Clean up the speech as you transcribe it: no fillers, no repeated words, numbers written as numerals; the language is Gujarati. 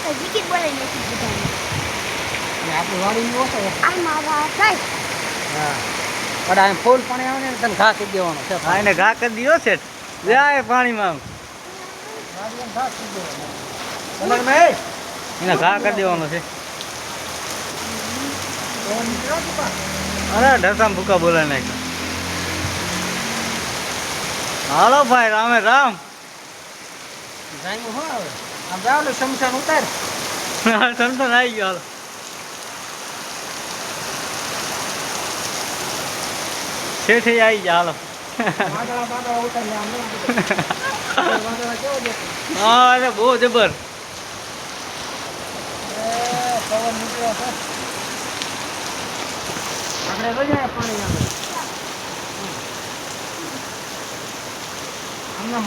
તો વિકેટ બોલાઈ નથી બધાને. આપણી વાડીની ઓછો આ મારા સાહેબ હા પણ આ ફૂલ પાણી આવે ને તને ઘા કરી દેવાનો છે હા એને ઘા કરી દીધો છે જાય પાણીમાં વાડીને ઘા કરી દેવાનો અંદર મેં એને ઘા કરી દેવાનો છે તો નીકળો તું અરે ઢસામ ભૂકા બોલાય નાખ્યો હાલો ભાઈ રામે રામ જાયું હો આવે આમ જાવ ને શમશાન ઉતાર સમસન આવી ગયો હાલો શેઠે આવી ગયા હાલો વાદળા બાદળા ઉતાર લે આમ વાદળા કેવો દે હા અરે બહુ જબર પવન નીકળ્યો છે આપણે લઈ જાય પાણી આગળ આમના